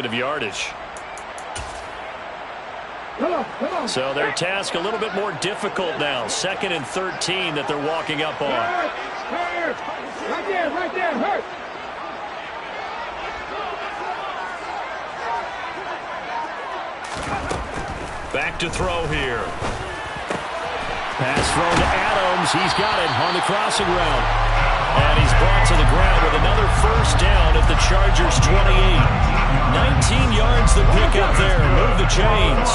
of yardage. So their task a little bit more difficult now. 2nd and 13 that they're walking up on. Right there, hurt. Back to throw here. Pass thrown to Adams. He's got it on the crossing route. And he's brought to the ground with another first down at the Chargers' 28. 19 yards to pick up there. Move the chains.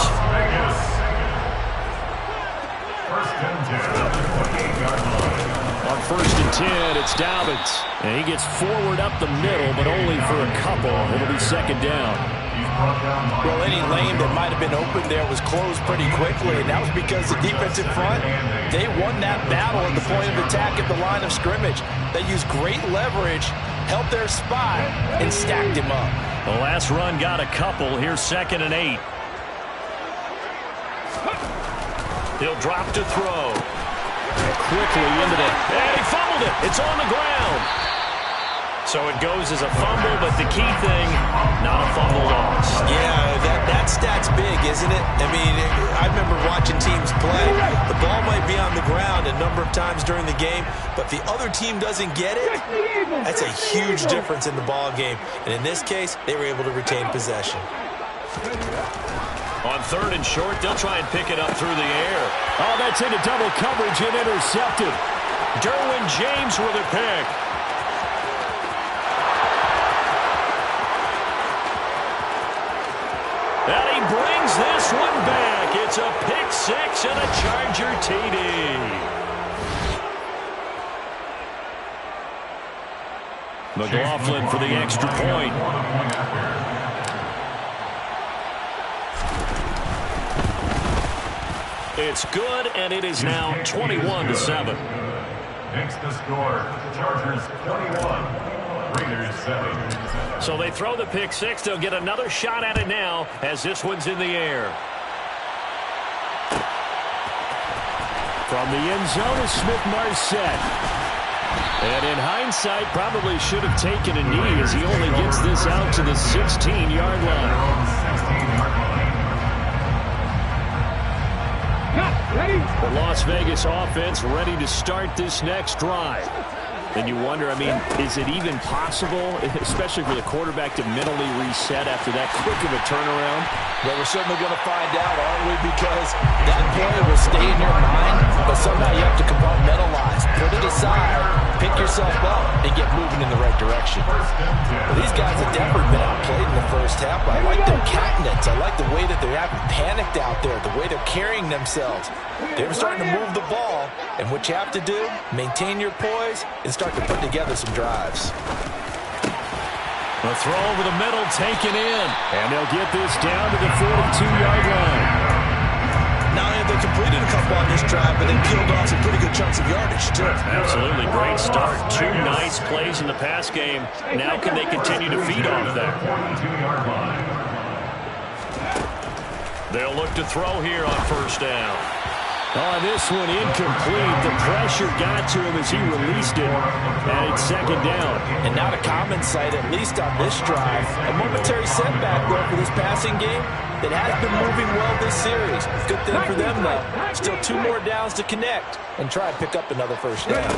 On 1st and 10, it's Dobbins. And he gets forward up the middle, but only for a couple. It'll be 2nd down. Well, any lane that might have been open there was closed pretty quickly, and that was because the defensive front, they won that battle at the point of attack at the line of scrimmage. They used great leverage, held their spot, and stacked him up. The last run got a couple. Here's 2nd and 8. He'll drop to throw. Quickly into the... And he fumbled it. It's on the ground. So it goes as a fumble, but the key thing, not a fumble loss. Yeah, that stat's big, isn't it? I mean, I remember watching teams play. The ball might be on the ground a number of times during the game, but if the other team doesn't get it, that's a huge difference in the ball game. And in this case, they were able to retain possession. On 3rd and short, they'll try and pick it up through the air. Oh, that's into double coverage and intercepted. Derwin James with a pick. And he brings this one back. It's a pick 6 and a Charger TD. McLaughlin for the extra point. It's good, and it is now 21-7. Next to score, Chargers 21, Raiders 7. So they throw the pick 6. They'll get another shot at it now as this one's in the air. From the end zone is Smith-Marsette. And in hindsight, probably should have taken a knee as he only gets this out to the 16-yard line. The Las Vegas offense ready to start this next drive. And you wonder, I mean, is it even possible, especially for the quarterback, to mentally reset after that quick of a turnaround? Well, we're certainly going to find out, aren't we? Because that play will stay in your mind, but somehow you have to compartmentalize, put it aside, pick yourself up, and get moving in the right direction. Well, these guys have definitely been outplayed in the first half. I like their countenance. I like the way that they haven't panicked out there, the way they're carrying themselves. They're starting to move the ball, and what you have to do, maintain your poise and start to put together some drives. The throw over the middle taken in, and they'll get this down to the 42-yard line. Not only have they completed a couple on this drive, but they peeled off some pretty good chunks of yardage, too. Absolutely. Great start. 2 nice plays in the pass game. Now can they continue to feed off that? They'll look to throw here on 1st down. Oh, this one incomplete. The pressure got to him as he released it, and it's 2nd down. And not a common sight, at least on this drive. A momentary setback, though, for this passing game that has been moving well this series. Good thing for them, though. Still 2 more downs to connect and try and pick up another 1st down.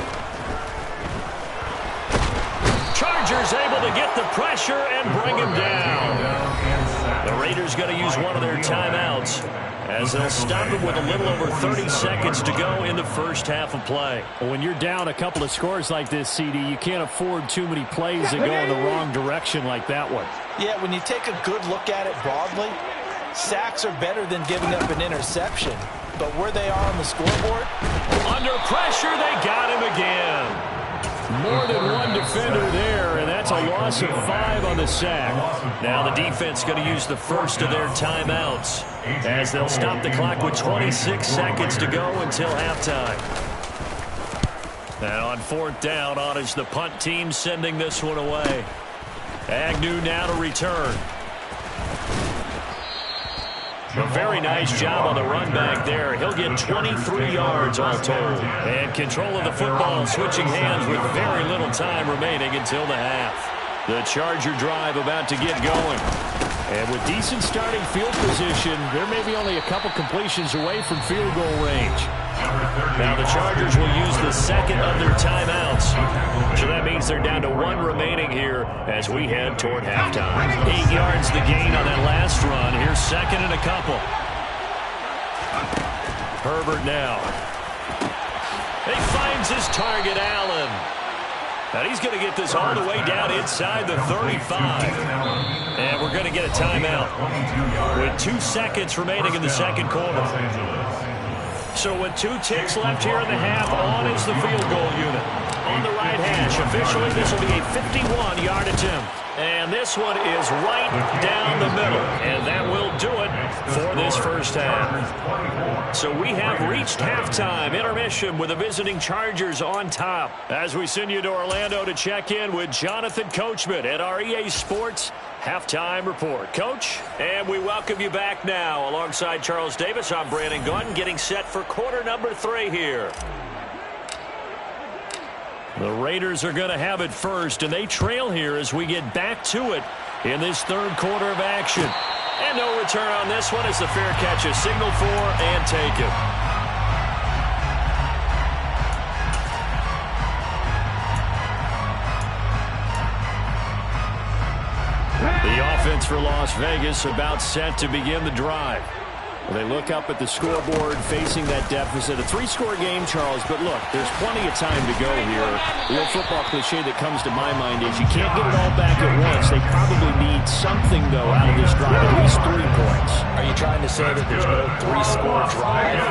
Chargers able to get the pressure and bring him down. The Raiders going to use one of their timeouts as they'll stop it with a little over 30 seconds to go in the first half of play. Well, when you're down a couple of scores like this, CD, you can't afford too many plays that go in the wrong direction like that one. Yeah, when you take a good look at it broadly, sacks are better than giving up an interception. But where they are on the scoreboard? Under pressure, they got him again. More than one defender there, and that's a loss of 5 on the sack. Now the defense going to use the first of their timeouts as they'll stop the clock with 26 seconds to go until halftime. And on 4th down, on is the punt team sending this one away. Agnew now to return. A very nice job on the run back there. He'll get 23 yards all told. And control of the football switching hands with very little time remaining until the half. The Charger drive about to get going. And with decent starting field position, there may be only a couple completions away from field goal range. Now the Chargers will use the second of their timeouts. So that means they're down to one remaining here as we head toward halftime. 8 yards the gain on that last run. Here's second and a couple. Herbert now. He finds his target, Allen. And he's going to get this all the way down inside the 35. And we're going to get a timeout with 2 seconds remaining in the second quarter. So with 2 ticks left here in the half, on is the field goal unit. On the right hash, officially this will be a 51-yard attempt. And this one is right down the middle. And that will do it for this first half. So we have reached halftime. Intermission with the visiting Chargers on top. As we send you to Orlando to check in with Jonathan Coachman at our EA Sports Halftime Report. Coach, and we welcome you back now. Alongside Charles Davis, I'm Brandon Gunn, getting set for quarter number 3 here. The Raiders are going to have it first, and they trail here as we get back to it in this third quarter of action. And no return on this one as the fair catch is signaled for and taken. The offense for Las Vegas about set to begin the drive. Well, they look up at the scoreboard facing that deficit. A 3-score game, Charles, but look, there's plenty of time to go here. The old football cliche that comes to my mind is you can't get it all back at once. They probably need something, though, out of this drive, at least 3 points. Are you trying to say that there's no 3-score drive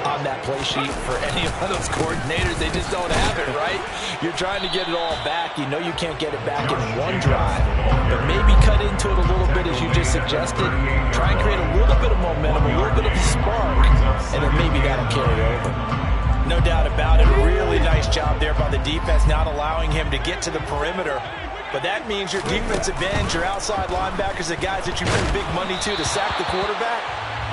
on that play sheet for any of those coordinators? They just don't have it, right? You're trying to get it all back. You know you can't get it back in one drive, but maybe cut into it a little bit as you just suggested. Try and create a little bit of momentum, a little bit of a spark, and then maybe that'll carry over. No doubt about it. Really nice job there by the defense, not allowing him to get to the perimeter. But that means your defensive ends, your outside linebackers, the guys that you pay big money to sack the quarterback,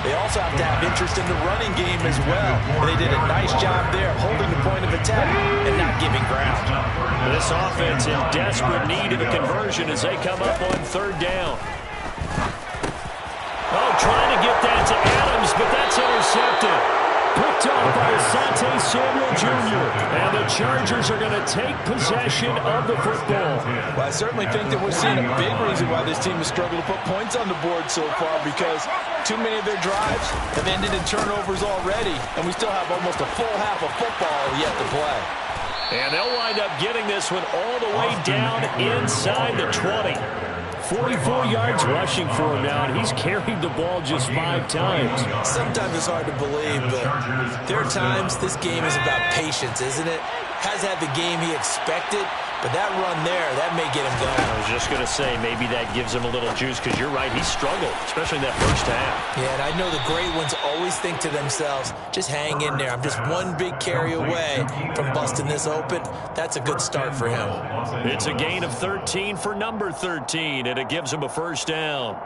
they also have to have interest in the running game as well. They did a nice job there holding the point of attack and not giving ground. This offense in desperate need of a conversion as they come up on third down. Oh, trying to get that to Adams, but that's intercepted. Picked off by Asante Samuel Jr. And the Chargers are going to take possession of the football. Well, I certainly think that we're seeing a big reason why this team has struggled to put points on the board so far, because too many of their drives have ended in turnovers already, and we still have almost a full half of football yet to play. And they'll wind up getting this one all the way down inside the 20. 44 yards rushing for him now, and he's carried the ball just 5 times. Sometimes it's hard to believe, but there are times this game is about patience, isn't it? Has had the game he expected, but that run there, that may get him going. I was just going to say, maybe that gives him a little juice, because you're right, he struggled, especially in that first half. Yeah, and I know the great ones always think to themselves, just hang in there. I'm just one big carry away from busting this open. That's a good start for him. It's a gain of 13 for number 13, and it gives him a first down.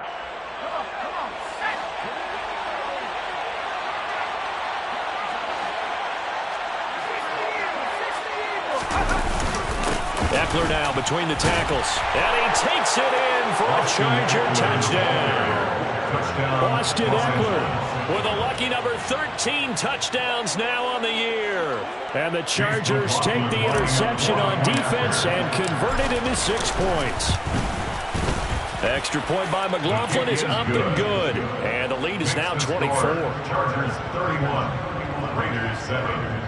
Eckler now between the tackles. And he takes it in for a Charger touchdown. Austin Eckler with a lucky number 13 touchdowns now on the year. And the Chargers take the interception on defense and convert it into 6 points. Extra point by McLaughlin is up and good. And the lead is now 24. Chargers 31, Raiders 7.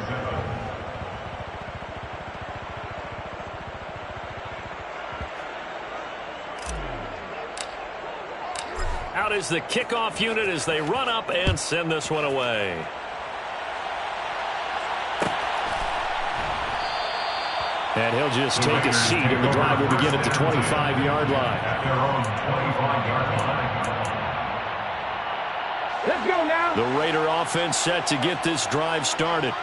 Out is the kickoff unit as they run up and send this one away. And he'll just take a seat, and the drive will begin at the 25-yard line. Let's go now. The Raider offense set to get this drive started.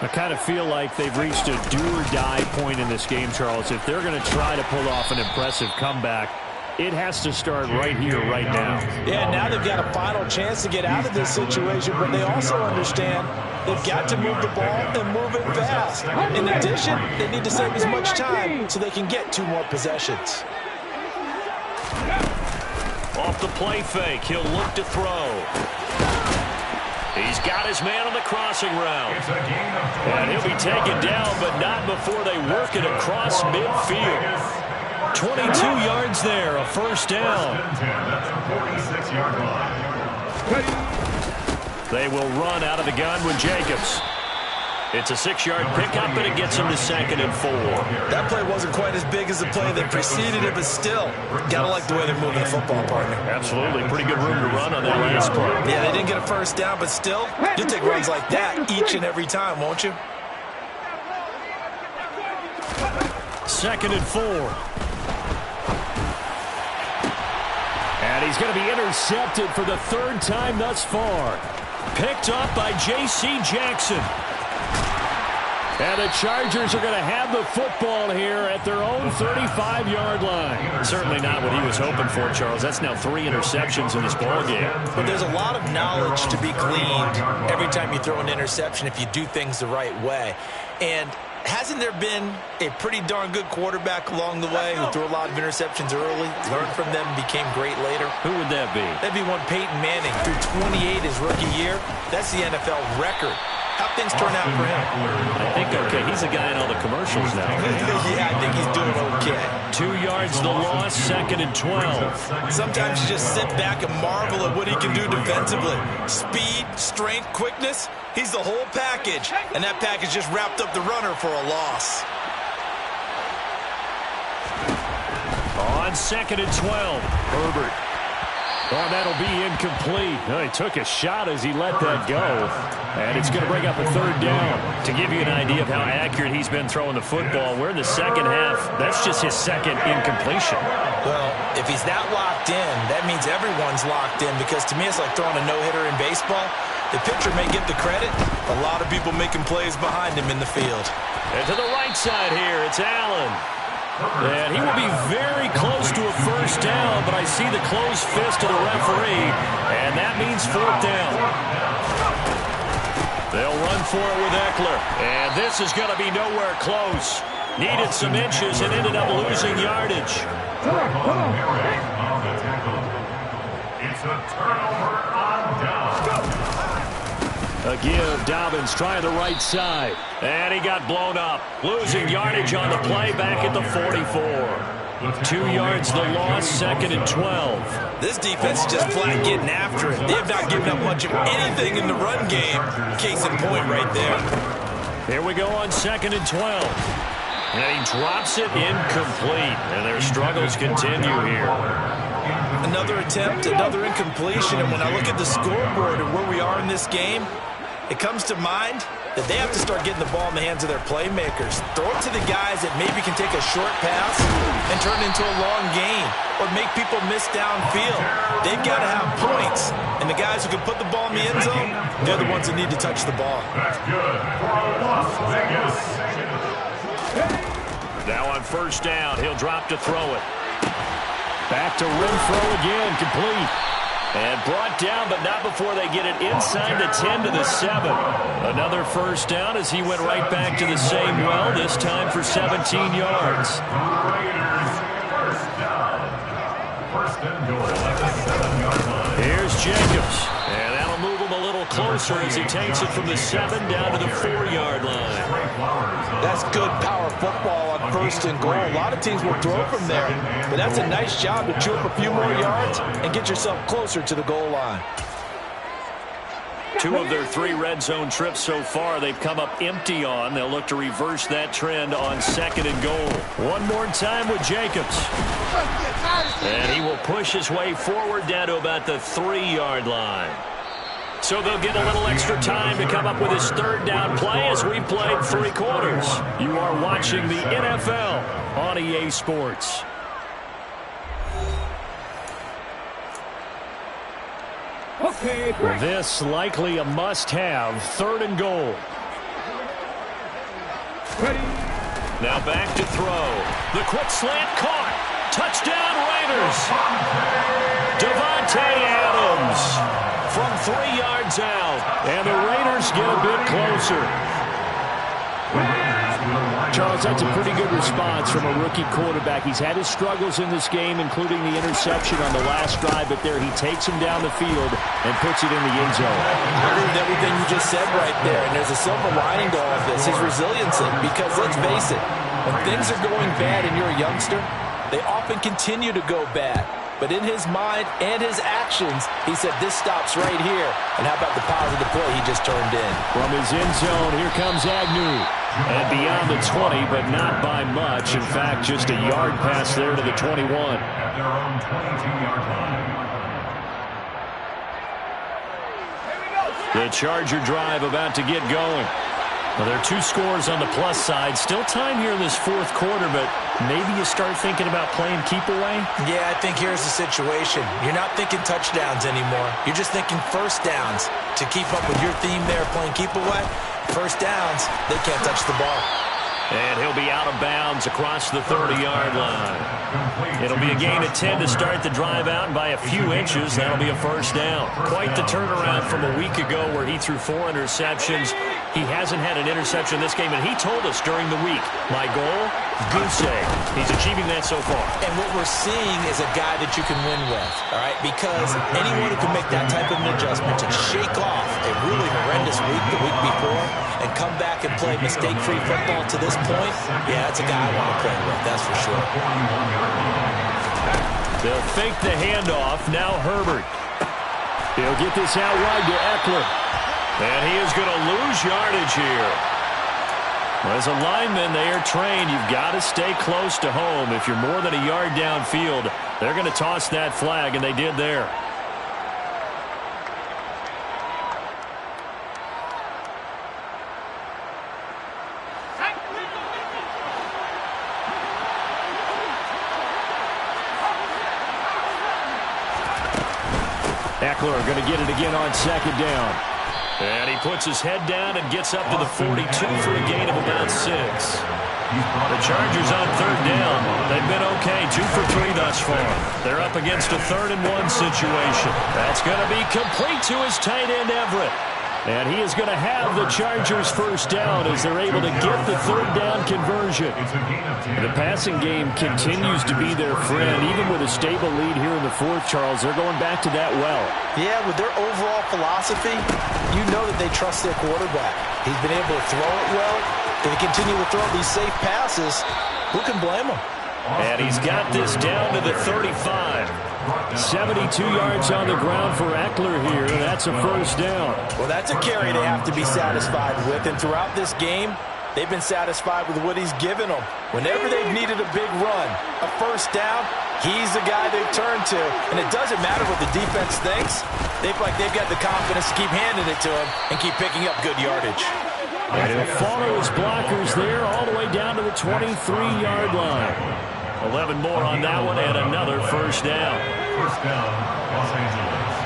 I kind of feel like they've reached a do-or-die point in this game, Charles. If they're going to try to pull off an impressive comeback, it has to start right here, right now. Yeah, now they've got a final chance to get out of this situation, but they also understand they've got to move the ball and move it fast. In addition, they need to save as much time so they can get 2 more possessions. Off off the play fake. He'll look to throw. He's got his man on the crossing route. And he'll be taken down, but not before they work it across midfield. 22 yards there, a first down. They will run out of the gun with Jacobs. It's a 6-yard pickup, and it gets him to 2nd and 4. That play wasn't quite as big as the play that preceded it, but still, gotta like the way they're moving the football, partner. Absolutely. Pretty good room to run on that last play. Yeah, they didn't get a first down, but still, you'll take runs like that each and every time, won't you? 2nd and 4. And he's going to be intercepted for the 3rd time thus far. Picked up by J.C. Jackson. And the Chargers are going to have the football here at their own 35-yard line. Certainly not what he was hoping for, Charles. That's now 3 interceptions in this ballgame. But there's a lot of knowledge to be gleaned every time you throw an interception if you do things the right way. And hasn't there been a pretty darn good quarterback along the way who threw a lot of interceptions early, learned from them, became great later? Who would that be? That'd be one Peyton Manning. Threw 28 his rookie year. That's the NFL record. How'd things turn out for him? I think okay. He's a guy in all the commercials now. Yeah, I think he's doing okay. 2 yards the loss, 2nd and 12. Sometimes you just sit back and marvel at what he can do defensively. Speed, strength, quickness. He's the whole package. And that package just wrapped up the runner for a loss. On 2nd and 12, Herbert. Oh, that'll be incomplete. Oh, he took a shot as he let that go. And it's going to bring up a 3rd down. To give you an idea of how accurate he's been throwing the football, we're in the second half. That's just his 2nd incompletion. Well, if he's that locked in, that means everyone's locked in, because to me it's like throwing a no-hitter in baseball. The pitcher may get the credit. A lot of people making plays behind him in the field. And to the right side here, it's Allen. And he will be very close to a first down, but I see the closed fist of the referee, and that means 4th down. They'll run for it with Eckler, and this is going to be nowhere close. Needed some inches and ended up losing yardage. It's a turnover on down. A give, Dobbins trying the right side. And he got blown up. Losing yardage on the play back at the 44. 2 yards the loss, 2nd and 12. This defense is just flat getting after it. They have not given up much of anything in the run game. Case in point right there. Here we go on 2nd and 12. And he drops it incomplete. And their struggles continue here. Another attempt, another incompletion. And when I look at the scoreboard and where we are in this game, it comes to mind that they have to start getting the ball in the hands of their playmakers. Throw it to the guys that maybe can take a short pass and turn it into a long gain or make people miss downfield. They've got to have points. And the guys who can put the ball in the end zone, they're the ones that need to touch the ball. That's good for Las Vegas. Now on first down, he'll drop to throw it. Back to Renfro again, complete. And brought down, but not before they get it inside the 10 to the 7. Another first down as he went right back to the same well, this time for 17 yards. Raiders, first down. First and goal at the 7-yard line. Here's Jacobs. And that'll move him a little closer as he takes it from the 7 down to the 4-yard line. That's good power football on first and goal. A lot of teams will throw from there, but that's a nice job to chew up a few more yards and get yourself closer to the goal line. 2 of their 3 red zone trips so far they've come up empty on. They'll look to reverse that trend on 2nd and goal. One more time with Jacobs. And he will push his way forward down to about the 3-yard line. So they'll get a little extra time to come up with his 3rd down play as we played 3 quarters. You are watching the NFL on EA Sports. Okay, great. This likely a must-have, 3rd and goal. Ready. Now back to throw. The quick slant caught. Touchdown Raiders. Davante Adams from 3 yards out. And the Raiders get a bit closer. Charles, that's a pretty good response from a rookie quarterback. He's had his struggles in this game, including the interception on the last drive, but there he takes him down the field and puts it in the end zone. I agree with everything you just said right there, and there's a silver lining to all of this, his resiliency, because let's face it, when things are going bad and you're a youngster, they often continue to go bad. But in his mind and his actions, he said, this stops right here. And how about the positive play he just turned in? From his end zone, here comes Agnew. And beyond the 20, but not by much. In fact, just a yard pass there to the 21. At their own 22-yard line. The Charger drive about to get going. Well, there are 2 scores on the plus side. Still time here in this fourth quarter, but maybe you start thinking about playing keep away? Yeah, I think here's the situation. You're not thinking touchdowns anymore. You're just thinking first downs. To keep up with your theme there, playing keep away, first downs, they can't touch the ball. And he'll be out of bounds across the 30-yard line. It'll be a gain of 10 to start the drive out, and by a few inches, that'll be a first down. Quite the turnaround from a week ago where he threw 4 interceptions. He hasn't had an interception this game, and he told us during the week, my goal, goose egg. He's achieving that so far. And what we're seeing is a guy that you can win with, all right? Because anyone who can make that type of an adjustment to shake off a really horrendous week the week before and come back and play mistake-free football to this point, yeah, that's a guy I want to play with, that's for sure. They'll fake the handoff. Now Herbert. He'll get this out wide to Eckler. And he is going to lose yardage here. Well, as a lineman, they are trained. You've got to stay close to home. If you're more than a yard downfield, they're going to toss that flag, and they did there. Eckler going to get it again on second down. And he puts his head down and gets up to the 42 for a gain of about 6. The Chargers on third down. They've been okay, 2 for 3 thus far. They're up against a 3rd and 1 situation. That's going to be complete to his tight end, Everett. And he is going to have the Chargers first down as they're able to get the 3rd down conversion. The passing game continues to be their friend. Even with a stable lead here in the 4th, Charles, they're going back to that well. Yeah, with their overall philosophy, you know that they trust their quarterback. He's been able to throw it well. If they continue to throw these safe passes, who can blame him? And he's got this down to the 35. 72 yards on the ground for Eckler here. That's a first down. Well, that's a carry they have to be satisfied with. And throughout this game, they've been satisfied with what he's given them. Whenever they've needed a big run, a first down, he's the guy they've turned to. And it doesn't matter what the defense thinks. They feel like they've got the confidence to keep handing it to him and keep picking up good yardage. And he'll follow his blockers there all the way down to the 23-yard line. 11 more on that one and another first down. First down, Los Angeles.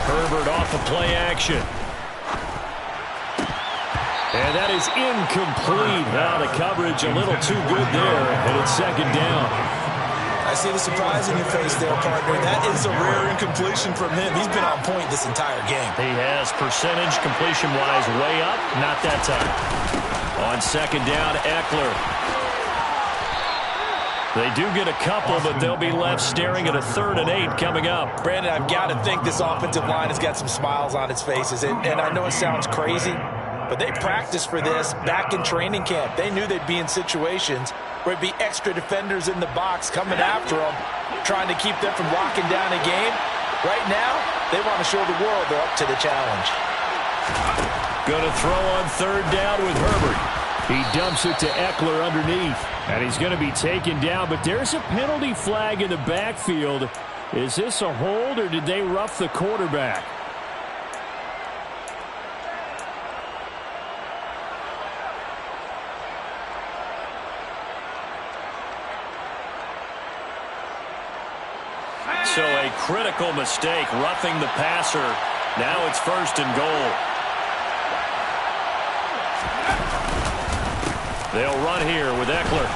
Herbert off of play action. And that is incomplete. Now the coverage a little too good there, and it's second down. I see the surprise in your face there, partner. That is a rare incompletion from him. He's been on point this entire game. He has percentage completion-wise way up. Not that time. On second down, Eckler. They do get a couple, but they'll be left staring at a 3rd and 8 coming up. Brandon, I've got to think this offensive line has got some smiles on its faces. And I know it sounds crazy, but they practiced for this back in training camp. They knew they'd be in situations where it'd be extra defenders in the box coming after them, trying to keep them from locking down a game. Right now, they want to show the world they're up to the challenge. Going to throw on third down with Herbert. He dumps it to Eckler underneath. And he's going to be taken down, but there's a penalty flag in the backfield. Is this a hold, or did they rough the quarterback? So a critical mistake, roughing the passer. Now it's 1st and goal. They'll run here with Eckler.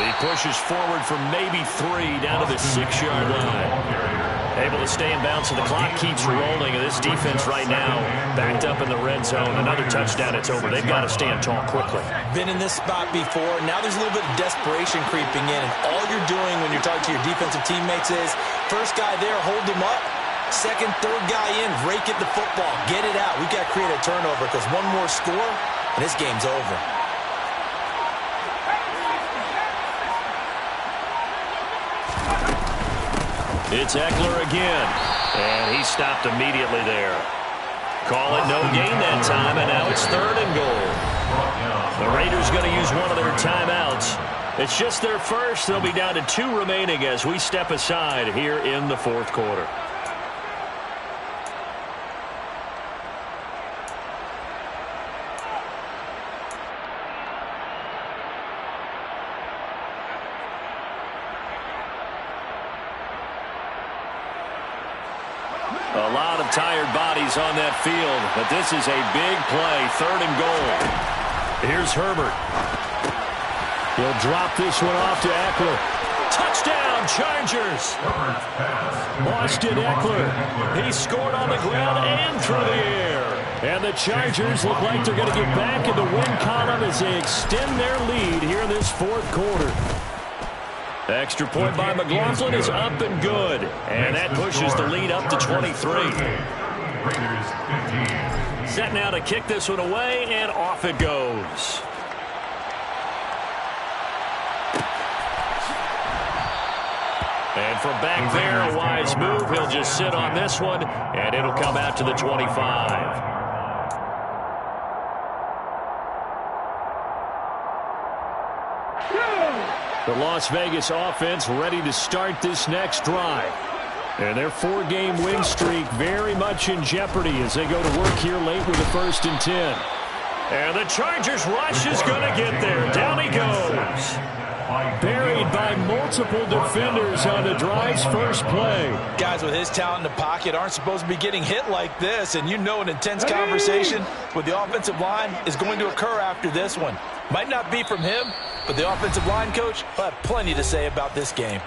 He pushes forward for maybe 3 down to the 6-yard line. Able to stay in bounds, so the clock keeps rolling. And this defense right now backed up in the red zone. Another touchdown, it's over. They've got to stand tall quickly. Been in this spot before. Now there's a little bit of desperation creeping in. And all you're doing when you're talking to your defensive teammates is, first guy there, hold him up. Second, third guy in, rake at the football. Get it out. We've got to create a turnover because one more score, and this game's over. It's Eckler again, and he stopped immediately there. Call it no gain that time, and now it's 3rd and goal. The Raiders going to use one of their timeouts. It's just their first. They'll be down to 2 remaining as we step aside here in the 4th quarter. A lot of tired bodies on that field, but this is a big play, 3rd and goal. Here's Herbert. He'll drop this one off to Eckler. Touchdown, Chargers. Austin Eckler. He scored on the ground and through the air. And the Chargers look like they're going to get back in the win column as they extend their lead here in this 4th quarter. Extra point by McLaughlin is up and good. And that pushes the lead up to 23. Set now to kick this one away, and off it goes. And from back there, a wise move. He'll just sit on this one, and it'll come out to the 25. The Las Vegas offense ready to start this next drive. And their 4-game win streak very much in jeopardy as they go to work here late with a 1st and 10. And the Chargers rush is going to get there. Down he goes. Buried by multiple defenders on the drive's first play. Guys with his talent in the pocket aren't supposed to be getting hit like this, and you know an intense conversation with the offensive line is going to occur after this one. Might not be from him, but the offensive line coach will have plenty to say about this game.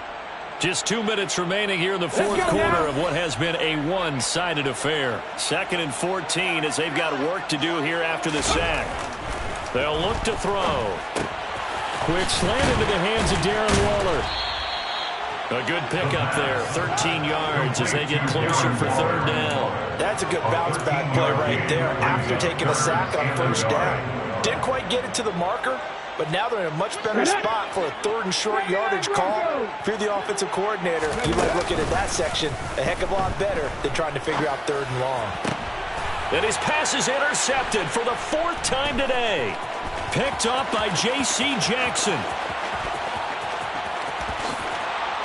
Just 2 minutes remaining here in the 4th quarter of what has been a one-sided affair. 2nd and 14 as they've got work to do here after the sack. They'll look to throw. Quick slant into the hands of Darren Waller. A good pickup there, 13 yards as they get closer for 3rd down. That's a good bounce-back play right there after taking a sack on 1st down. Didn't quite get it to the marker, but now they're in a much better spot for a 3rd and short yardage call. If you're the offensive coordinator, you might look at that section a heck of a lot better than trying to figure out 3rd and long. And his pass is intercepted for the 4th time today. Picked up by J.C. Jackson.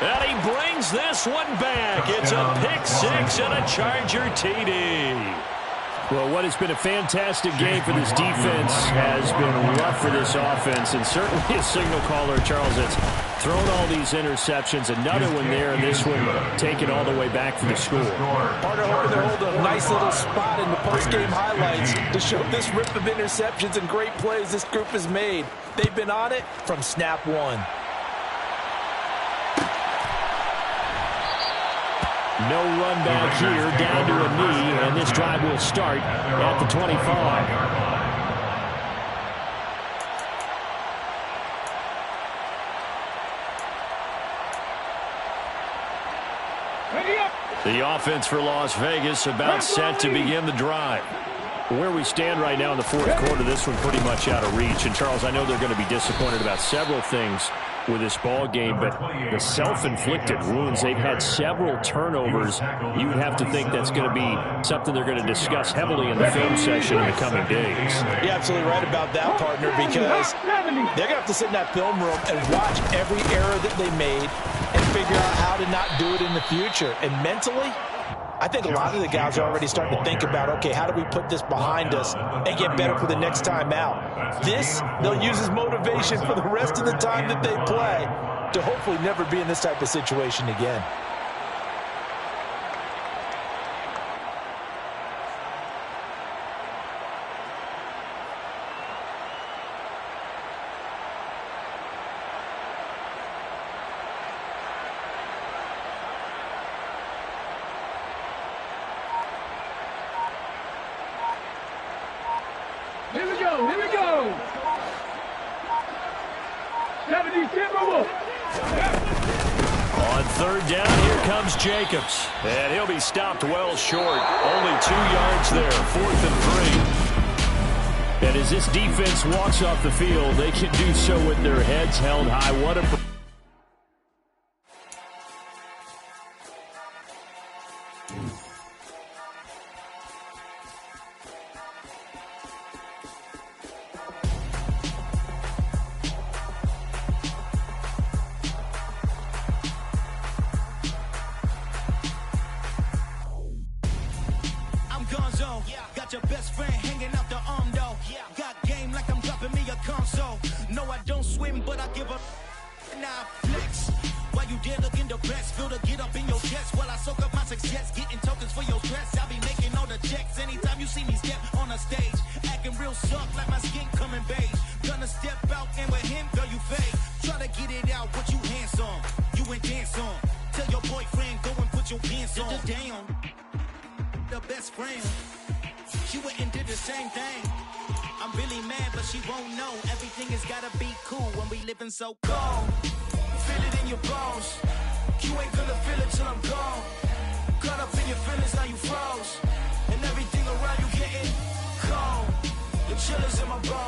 And he brings this one back. It's a pick-6 and a Charger TD. Well, what has been a fantastic game for this defense has been rough for this offense, and certainly a signal caller, Charles, that's thrown all these interceptions. Another one there, and this one taken all the way back for the score. Partner hoping to hold a nice little spot in the post-game highlights to show this rip of interceptions and great plays this group has made. They've been on it from snap one. No run back here, down to a knee, and this drive will start at the 25. The offense for Las Vegas about set to begin the drive. Where we stand right now in the 4th quarter, this one pretty much out of reach. And, Charles, I know they're going to be disappointed about several things with this ball game, but the self-inflicted wounds, they've had several turnovers. You would have to think that's going to be something they're going to discuss heavily in the film session in the coming days. You're absolutely right about that, partner, because they're going to have to sit in that film room and watch every error that they made and figure out how to not do it in the future. And mentally, I think a lot of the guys are already starting to think about, okay, how do we put this behind us and get better for the next time out? This, they'll use as motivation for the rest of the time that they play to hopefully never be in this type of situation again. go. Here we go. 70 Timberwolves. On third down, here comes Jacobs. And he'll be stopped well short. Only 2 yards there, 4th and 3. And as this defense walks off the field, they can do so with their heads held high. What a... Got your best friend hanging out the arm though. Got game like I'm dropping me a console. No, I don't swim, but I give up. Nah, flex. While you there looking the best, feel the get up in your chest while I soak up my success, getting tokens for your stress. I'll be making all the checks anytime you see me step on a stage, acting real soft like my skin coming beige. Gonna step out and with him, girl, you fake. Try to get it out, but you handsome. You ain't dance on. Tell your boyfriend go and put your pants on. Down. The best friend. She went and did the same thing. I'm really mad, but she won't know. Everything has gotta be cool when we living so cold. Feel it in your bones. You ain't gonna feel it till I'm gone. Caught up in your feelings, now you froze. And everything around you getting cold. The chill is in my bones.